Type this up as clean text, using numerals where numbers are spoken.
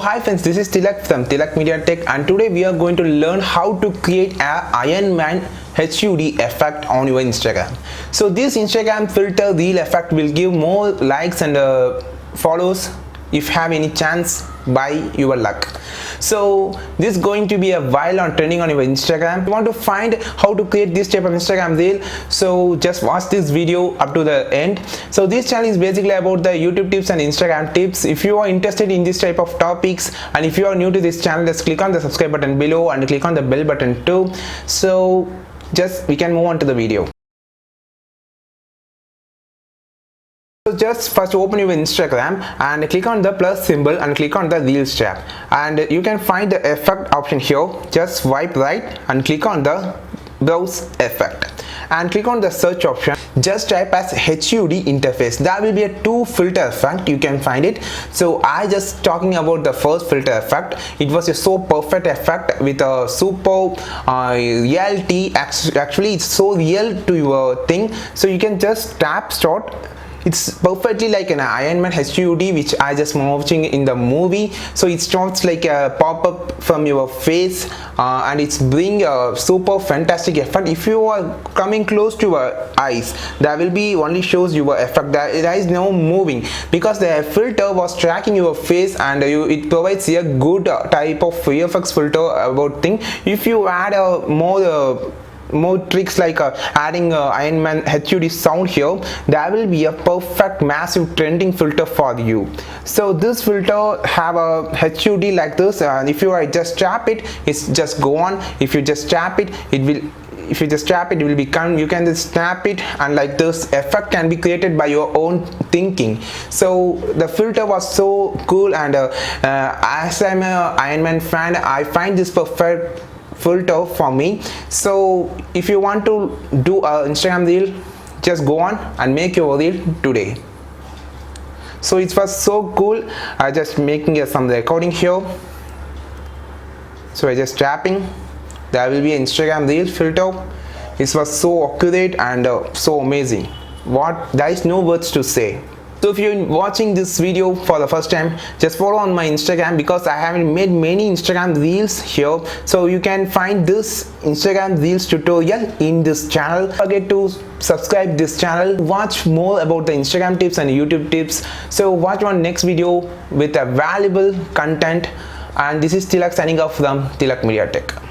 hi friends, this is Tilak from Tilak Media Tech, and today we are going to learn how to create an Iron Man HUD effect on your Instagram. So this Instagram filter reel effect will give more likes and follows if have any chance by your luck. So this is going to be a while on trending on your Instagram. If you want to find how to create this type of Instagram reel, so just watch this video up to the end. So this channel is basically about the YouTube tips and Instagram tips. If you are interested in this type of topics, and if you are new to this channel, just click on the subscribe button below and click on the bell button too. So just we can move on to the video. So just first open your Instagram and click on the plus symbol and click on the Reels tab, and you can find the effect option here. Just swipe right and click on the browse effect and click on the search option. Just type as HUD interface. There will be a two filter effect, you can find it. So I just talking about the first filter effect. It was a so perfect effect with a super reality. Actually it's so real to your thing, so you can just tap start. It's perfectly like an Iron Man HUD which I just watching in the movie. So it starts like a pop-up from your face and it's bring a super fantastic effect. If you are coming close to your eyes, there will be only shows your effect. There is no moving because the filter was tracking your face, and it provides a good type of VFX filter about thing. If you add a more tricks like adding Iron Man HUD sound here, there will be a perfect massive trending filter for you. So this filter have a HUD like this, and if you just tap it, it's just go on. If you just tap it, it will. If you just tap it, it will become, you can just snap it, and like this effect can be created by your own thinking. So the filter was so cool, and as I'm a Iron Man fan, I find this perfect filter for me. So if you want to do an Instagram reel, just go on and make your reel today. So it was so cool. I just making some recording here. So I just tapping. There will be an Instagram reel filter. It was so accurate and so amazing. What, there is no words to say. So if you're watching this video for the first time, just follow on my Instagram because I haven't made many Instagram reels here. So you can find this Instagram reels tutorial in this channel. Don't forget to subscribe this channel. Watch more about the Instagram tips and YouTube tips. So watch one next video with a valuable content. And this is Tilak signing off from Tilak Media Tech.